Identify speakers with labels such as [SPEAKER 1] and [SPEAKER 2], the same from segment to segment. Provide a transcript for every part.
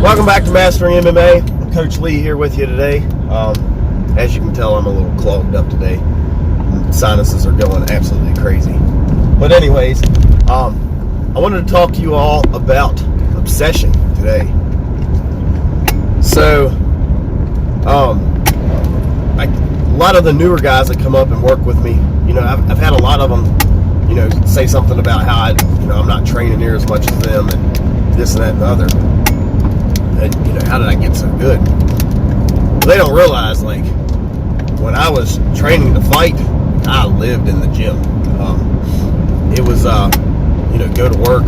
[SPEAKER 1] Welcome back to Mastering MMA. Coach Lee here with you today. As you can tell, I'm a little clogged up today. Sinuses are going absolutely crazy. But anyways, I wanted to talk to you all about obsession today. So, a lot of the newer guys that come up and work with me, I've had a lot of them, say something about how I'm not training near as much as them and this and that and the other. And, how did I get so good? They don't realize, when I was training to fight, I lived in the gym. It was, go to work,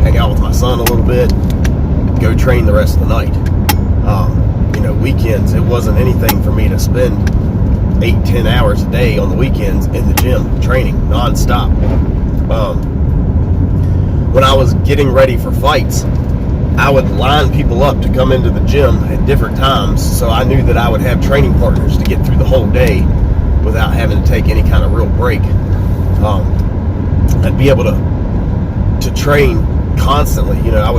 [SPEAKER 1] hang out with my son a little bit, go train the rest of the night. Weekends, it wasn't anything for me to spend 8-10 hours a day on the weekends in the gym, training, nonstop. When I was getting ready for fights, I would line people up to come into the gym at different times, so I knew that I would have training partners to get through the whole day without having to take any kind of real break. I'd be able to train constantly. I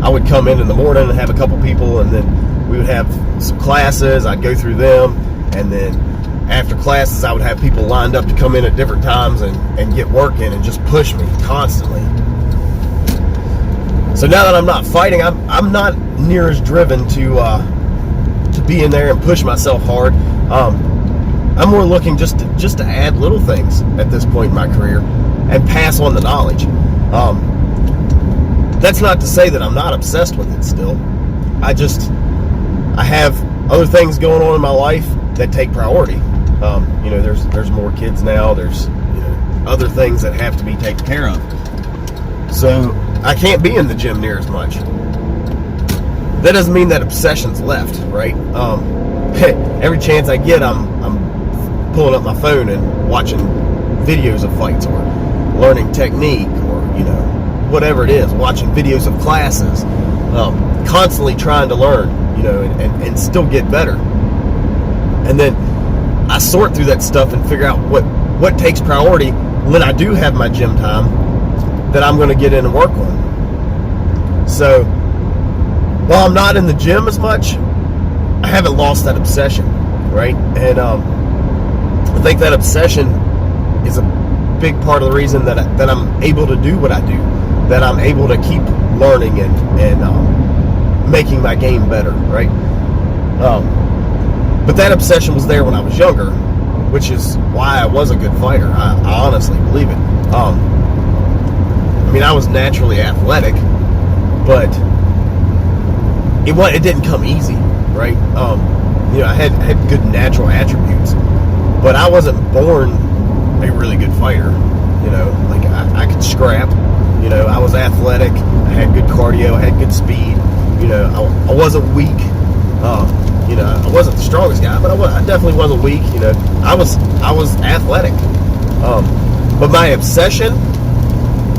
[SPEAKER 1] would come in the morning and have a couple people, and then we would have some classes. I'd go through them, and then after classes I would have people lined up to come in at different times and get work in and just push me constantly. So now that I'm not fighting, I'm not near as driven to be in there and push myself hard. I'm more looking just to add little things at this point in my career and pass on the knowledge. That's not to say that I'm not obsessed with it still. I have other things going on in my life that take priority. There's more kids now. There's other things that have to be taken care of. So I can't be in the gym near as much. That doesn't mean that obsession's left, right? Every chance I get, I'm pulling up my phone and watching videos of fights or learning technique or whatever it is, watching videos of classes, constantly trying to learn, and still get better. And then I sort through that stuff and figure out what takes priority when I do have my gym time that I'm going to get in and work on. So while I'm not in the gym as much, I haven't lost that obsession, right? And I think that obsession is a big part of the reason that I'm able to do what I do, that I'm able to keep learning and making my game better, right? But that obsession was there when I was younger, which is why I was a good fighter. I honestly believe it. I was naturally athletic, but it didn't come easy, right? I had good natural attributes, but I wasn't born a really good fighter. I could scrap. I was athletic. I had good cardio. I had good speed. I wasn't weak. I wasn't the strongest guy, but I definitely wasn't weak. I was athletic. But my obsession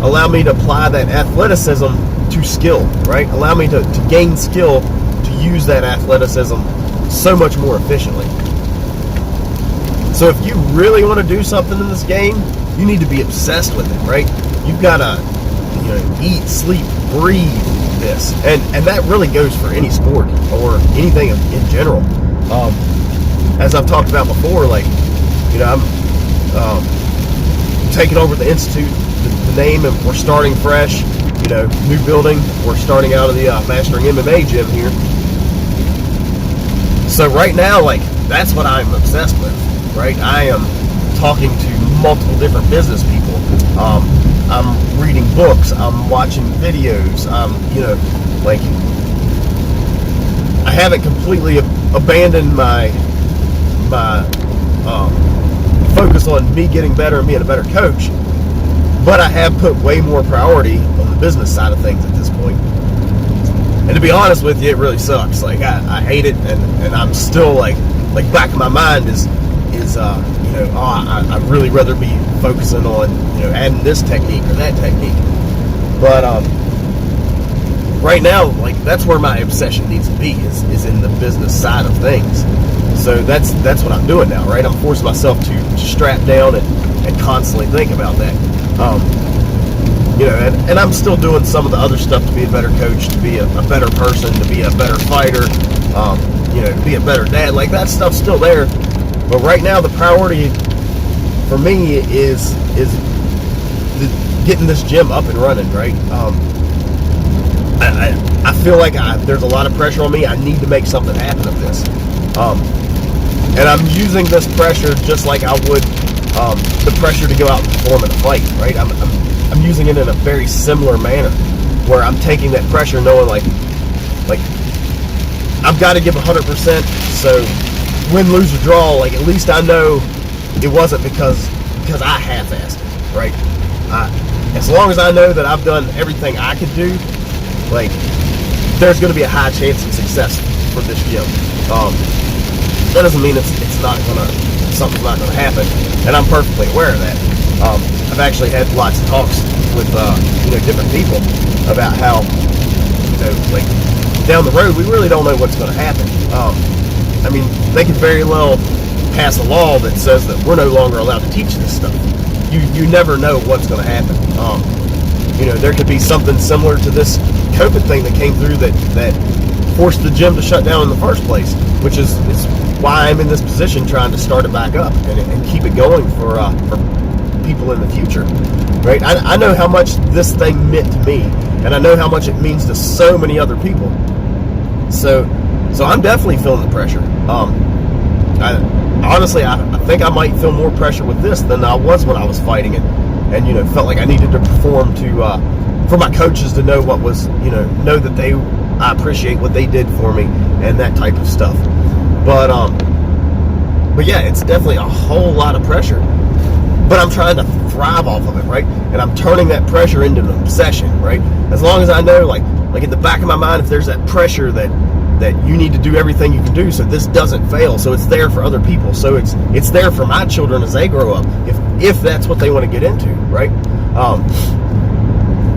[SPEAKER 1] allowed me to apply that athleticism to skill, right? Allow me to gain skill to use that athleticism so much more efficiently. So if you really want to do something in this game, you need to be obsessed with it, right? You've got to eat, sleep, breathe this. And that really goes for any sport or anything in general. As I've talked about before, I'm taking over the Institute, the name, and we're starting fresh, new building. We're starting out of the Mastering MMA gym here. So right now, that's what I'm obsessed with, right? I am talking to multiple different business people. I'm reading books. I'm watching videos. I haven't completely abandoned my focus on me getting better and being a better coach, but I have put way more priority on the business side of things at this point. And to be honest with you, it really sucks. I hate it, and I'm still back in my mind is I'd really rather be focusing on adding this technique or that technique. But right now, that's where my obsession needs to be is in the business side of things. So that's what I'm doing now, right? I'm forcing myself to strap down and constantly think about that. and I'm still doing some of the other stuff to be a better coach, to be a better person, to be a better fighter, to be a better dad. Like, that stuff's still there. But right now, the priority for me is getting this gym up and running, right? I feel like there's a lot of pressure on me. I need to make something happen of this. And I'm using this pressure just like I would the pressure to go out and perform in a fight, right? I'm using it in a very similar manner, where I'm taking that pressure knowing like I've got to give 100%, so win, lose, or draw, like, at least I know it wasn't because I half-assed it, right? As long as I know that I've done everything I could do, like, there's going to be a high chance of success for this gym. That doesn't mean something's not gonna happen, and I'm perfectly aware of that. I've actually had lots of talks with different people about how, like, down the road we really don't know what's going to happen. I mean, they could very well pass a law that says that we're no longer allowed to teach this stuff. You never know what's going to happen. There could be something similar to this COVID thing that came through that forced the gym to shut down in the first place, which is why I'm in this position trying to start it back up and keep it going for people in the future, right? I know how much this thing meant to me, and I know how much it means to so many other people. So I'm definitely feeling the pressure. Honestly, I think I might feel more pressure with this than I was when I was fighting it, and felt like I needed to perform for my coaches to know what was, know that I appreciate what they did for me and that type of stuff. But yeah, it's definitely a whole lot of pressure. But I'm trying to thrive off of it, right? And I'm turning that pressure into an obsession, right? As long as I know, like in the back of my mind, if there's that pressure that you need to do everything you can do so this doesn't fail, so it's there for other people, so it's there for my children as they grow up, if that's what they want to get into, right?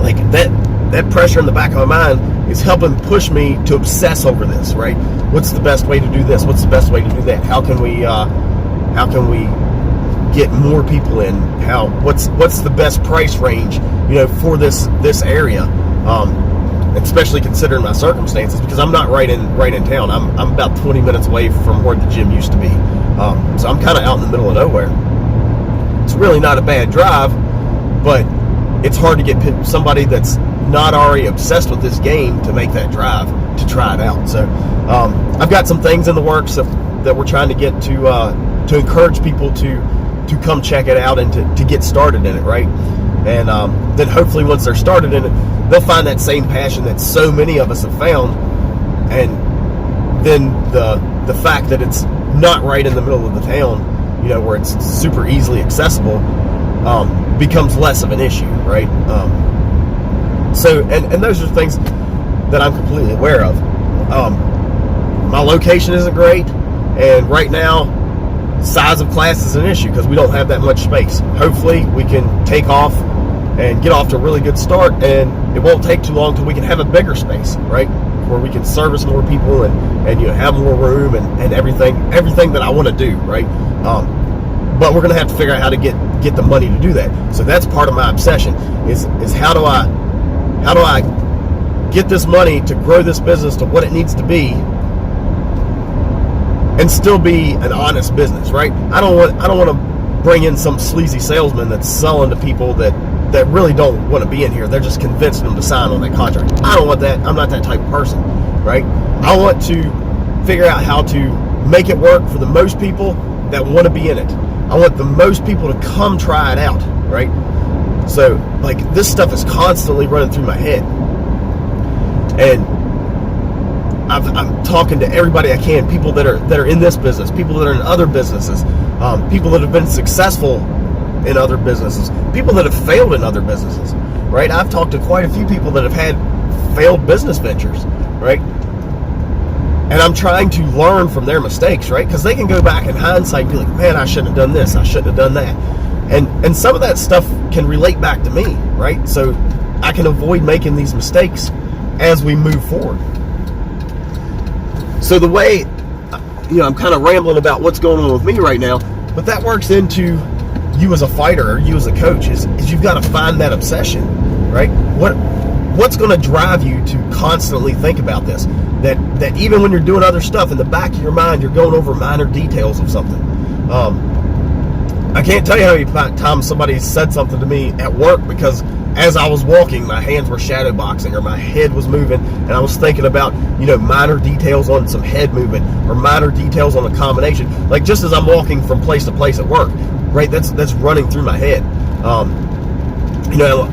[SPEAKER 1] Like that pressure in the back of my mind is helping push me to obsess over this, right? What's the best way to do this? What's the best way to do that? How can we get more people in? What's the best price range, for this area? Especially considering my circumstances, because I'm not right in town. I'm about 20 minutes away from where the gym used to be. So I'm kind of out in the middle of nowhere. It's really not a bad drive, but it's hard to get somebody that's not already obsessed with this game to make that drive to try it out. So I've got some things in the works that we're trying to get to encourage people to come check it out and to get started in it, right? And then hopefully once they're started in it, they'll find that same passion that so many of us have found, and then the fact that it's not right in the middle of the town, where it's super easily accessible, becomes less of an issue, right? So those are things that I'm completely aware of. My location isn't great, and right now size of class is an issue because we don't have that much space. Hopefully we can take off and get off to a really good start, and it won't take too long till we can have a bigger space, right, where we can service more people and have more room and everything that I want to do, right? But we're going to have to figure out how to get the money to do that. So that's part of my obsession is how do I get this money to grow this business to what it needs to be and still be an honest business, right? I don't want to bring in some sleazy salesman that's selling to people that really don't want to be in here. They're just convincing them to sign on that contract. I don't want that. I'm not that type of person, right? I want to figure out how to make it work for the most people that want to be in it. I want the most people to come try it out, right? So, like, this stuff is constantly running through my head, and I'm talking to everybody I can, people that are in this business, people that are in other businesses, people that have been successful in other businesses, people that have failed in other businesses, right? I've talked to quite a few people that have had failed business ventures, right? And I'm trying to learn from their mistakes, right? Because they can go back in hindsight and be like, man, I shouldn't have done this, I shouldn't have done that. And some of that stuff can relate back to me, right? So I can avoid making these mistakes as we move forward. So the way, I'm kind of rambling about what's going on with me right now, but that works into you as a fighter or you as a coach is you've got to find that obsession, right? What's going to drive you to constantly think about this? That even when you're doing other stuff, in the back of your mind, you're going over minor details of something. I can't tell you how many times somebody said something to me at work because as I was walking, my hands were shadow boxing or my head was moving, and I was thinking about, minor details on some head movement or minor details on a combination. Like just as I'm walking from place to place at work, right? That's running through my head.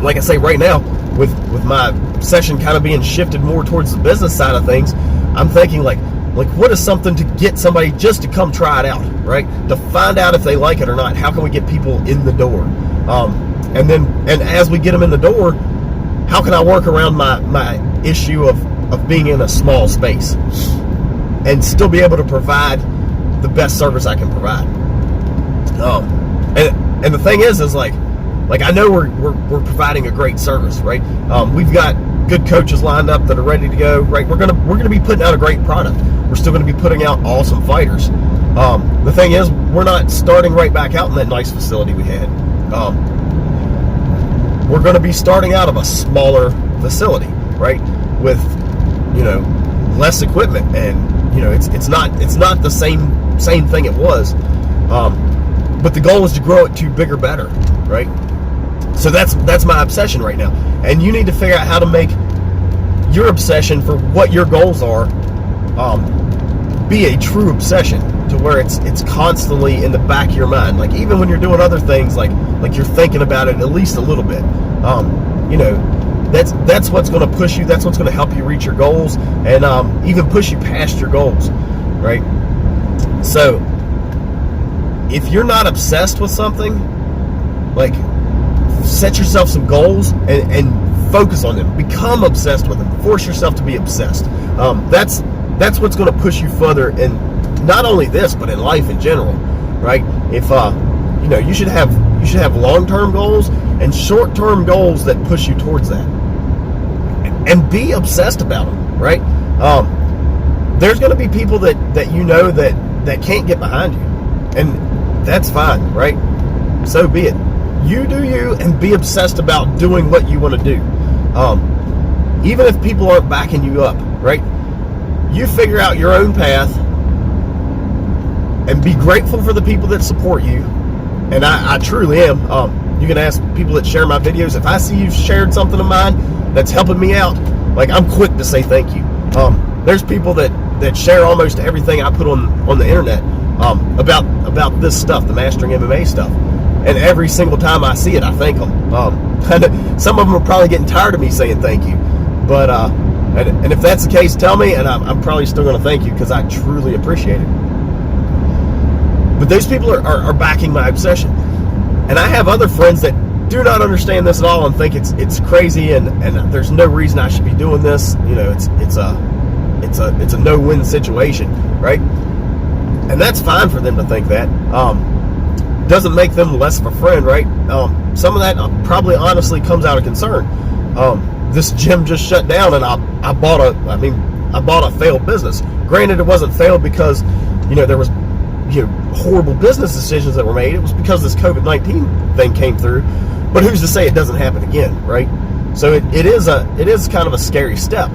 [SPEAKER 1] Like I say, right now, with my session kind of being shifted more towards the business side of things, I'm thinking like what is something to get somebody just to come try it out, right? To find out if they like it or not. How can we get people in the door? And as we get them in the door, how can I work around my issue of being in a small space and still be able to provide the best service I can provide? And the thing is like I know we're providing a great service, right? We've got good coaches lined up that are ready to go, right? We're gonna be putting out a great product. We're still gonna be putting out awesome fighters. The thing is, we're not starting right back out in that nice facility we had. We're going to be starting out of a smaller facility, right? With, less equipment, and it's not the same thing it was. But the goal is to grow it to bigger, better, right? So that's my obsession right now. And you need to figure out how to make your obsession for what your goals are be a true obsession, to where it's constantly in the back of your mind. Like even when you're doing other things, like you're thinking about it at least a little bit. That's what's going to push you. That's what's going to help you reach your goals, and even push you past your goals, right? So if you're not obsessed with something, like set yourself some goals and focus on them. Become obsessed with them. Force yourself to be obsessed. That's what's going to push you further in not only this, but in life in general, right? If you should have long-term goals and short-term goals that push you towards that, and be obsessed about them, right? There's going to be people that that can't get behind you, and that's fine, right? So be it. You do you, and be obsessed about doing what you want to do. Even if people aren't backing you up, right? You figure out your own path and be grateful for the people that support you. And I truly am. You can ask people that share my videos. If I see you've shared something of mine that's helping me out, like, I'm quick to say thank you. There's people that share almost everything I put on the internet about this stuff, the Mastering MMA stuff. And every single time I see it, I thank them. Some of them are probably getting tired of me saying thank you. But and if that's the case, tell me, and I'm probably still going to thank you, because I truly appreciate it. But those people are backing my obsession. And I have other friends that do not understand this at all and think it's crazy, and there's no reason I should be doing this. It's a no-win situation, right? And that's fine for them to think that. Doesn't make them less of a friend, right? Some of that probably honestly comes out of concern. This gym just shut down, and I bought a failed business. Granted, it wasn't failed because there was horrible business decisions that were made. It was because this COVID-19 thing came through. But who's to say it doesn't happen again, right? So it is kind of a scary step.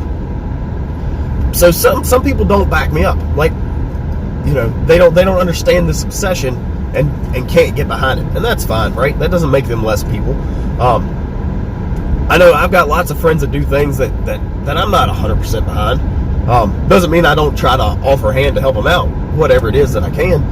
[SPEAKER 1] So some people don't back me up, like they don't understand this obsession and can't get behind it, and that's fine, right? That doesn't make them less people. I know I've got lots of friends that do things that I'm not 100% behind. Doesn't mean I don't try to offer a hand to help them out, whatever it is that I can.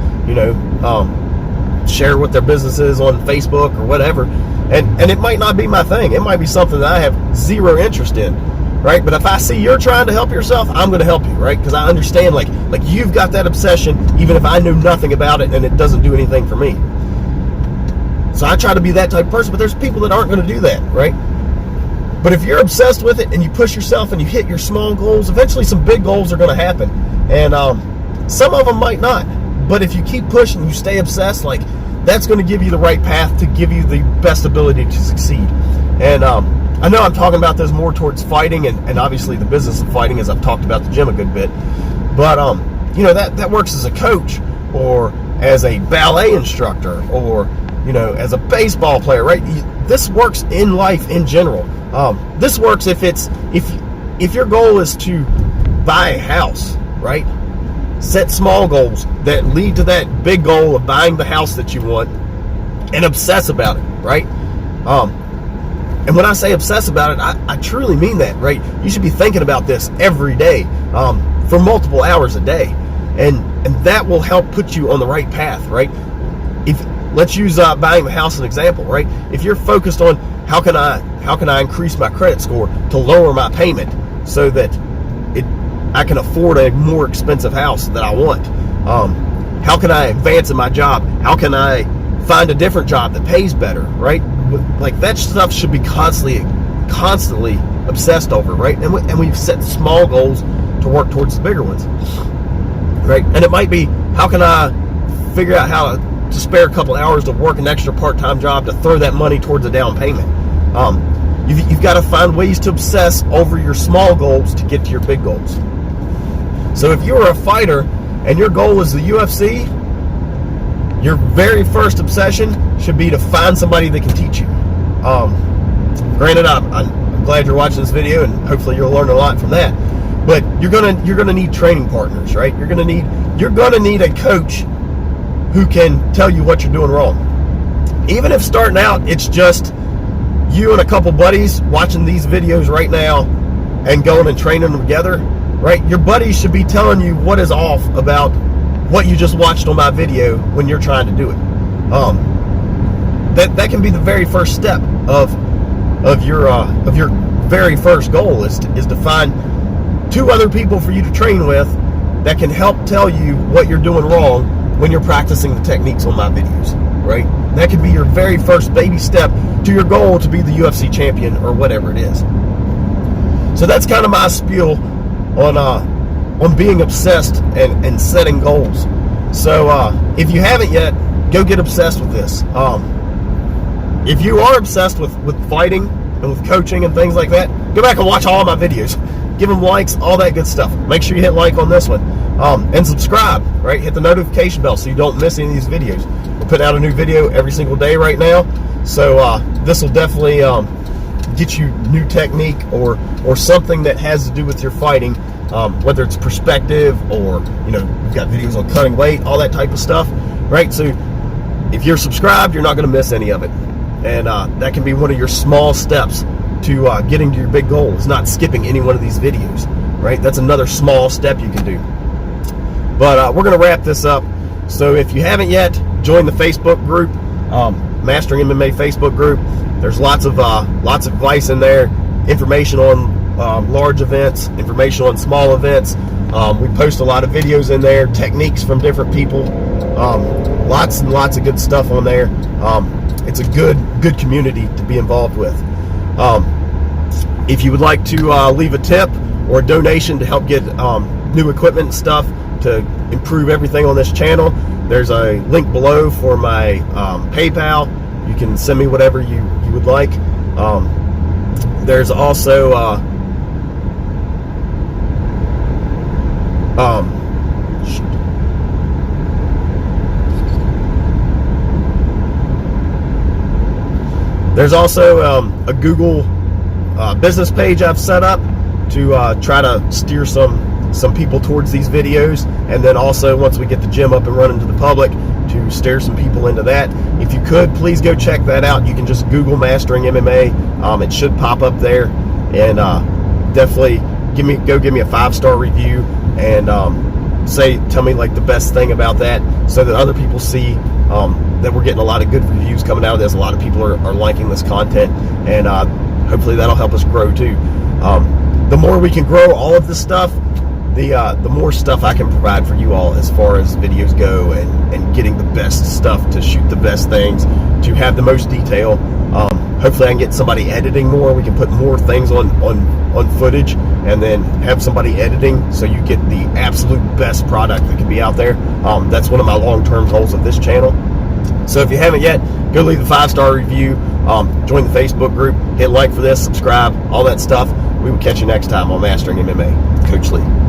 [SPEAKER 1] Share what their business is on Facebook or whatever, and it might not be my thing. It might be something that I have zero interest in, right? But if I see you're trying to help yourself, I'm going to help you, right? Because I understand, like you've got that obsession, even if I knew nothing about it and it doesn't do anything for me. So I try to be that type of person, but there's people that aren't going to do that, right? But if you're obsessed with it and you push yourself and you hit your small goals, eventually some big goals are going to happen. And some of them might not. But if you keep pushing, you stay obsessed, like, that's going to give you the right path to give you the best ability to succeed. And I know I'm talking about this more towards fighting and obviously the business of fighting, as I've talked about the gym a good bit. But, that works as a coach or as a ballet instructor or, as a baseball player, right? this works in life in general. This works if your goal is to buy a house, right? Set small goals that lead to that big goal of buying the house that you want, and obsess about it, right? And when I say obsess about it, I truly mean that, right? You should be thinking about this every day, for multiple hours a day, and that will help put you on the right path, right? Let's use buying the house as an example, right? If you're focused on how can I increase my credit score to lower my payment so that I can afford a more expensive house that I want. How can I advance in my job? How can I find a different job that pays better, right? Like, that stuff should be constantly obsessed over, right? And we've set small goals to work towards the bigger ones, right? And it might be, how can I figure out how to spare a couple hours to work an extra part-time job to throw that money towards a down payment? You've got to find ways to obsess over your small goals to get to your big goals. So if you're a fighter and your goal is the UFC, your very first obsession should be to find somebody that can teach you. Granted, I'm glad you're watching this video, and hopefully you'll learn a lot from that. But you're gonna need training partners, right? You're gonna need a coach who can tell you what you're doing wrong. Even if starting out it's just you and a couple buddies watching these videos right now and going and training them together, right? Your buddies should be telling you what is off about what you just watched on my video when you're trying to do it. That can be the very first step of your very first goal is to find two other people for you to train with that can help tell you what you're doing wrong when you're practicing the techniques on my videos, right? That could be your very first baby step to your goal to be the UFC champion or whatever it is. So that's kind of my spiel on being obsessed and setting goals. So if you haven't yet, go get obsessed with this. If you are obsessed with fighting and with coaching and things like that, go back and watch all of my videos. Give them likes, all that good stuff. Make sure you hit like on this one. And subscribe, right? Hit the notification bell so you don't miss any of these videos. We're putting out a new video every single day right now. So this will definitely get you new technique or something that has to do with your fighting, whether it's perspective or, we've got videos on cutting weight, all that type of stuff, right? So if you're subscribed, you're not going to miss any of it. And that can be one of your small steps to getting to your big goal, is not skipping any one of these videos, right? That's another small step you can do. But we're going to wrap this up. So if you haven't yet, join the Facebook group, Mastering MMA Facebook group. There's lots of advice in there, information on large events, information on small events. We post a lot of videos in there, techniques from different people, lots and lots of good stuff on there. It's a good community to be involved with. If you would like to leave a tip or a donation to help get new equipment and stuff to improve everything on this channel, there's a link below for my PayPal. You can send me whatever you would like. There's also there's also a Google business page I've set up to try to steer some people towards these videos, and then also once we get the gym up and running to the public, to steer some people into that. If you could, please go check that out. You can just Google Mastering MMA. It should pop up there, and definitely give me a 5-star review and tell me like the best thing about that, so that other people see that we're getting a lot of good reviews coming out of this. A lot of people are liking this content, and hopefully that'll help us grow too. The more we can grow all of this stuff, the more stuff I can provide for you all as far as videos go, and getting the best stuff to shoot the best things, to have the most detail. Hopefully I can get somebody editing more. We can put more things on footage, and then have somebody editing so you get the absolute best product that can be out there. That's one of my long-term goals of this channel. So if you haven't yet, go leave a 5-star review, join the Facebook group, hit like for this, subscribe, all that stuff. We will catch you next time on Mastering MMA. Coach Lee.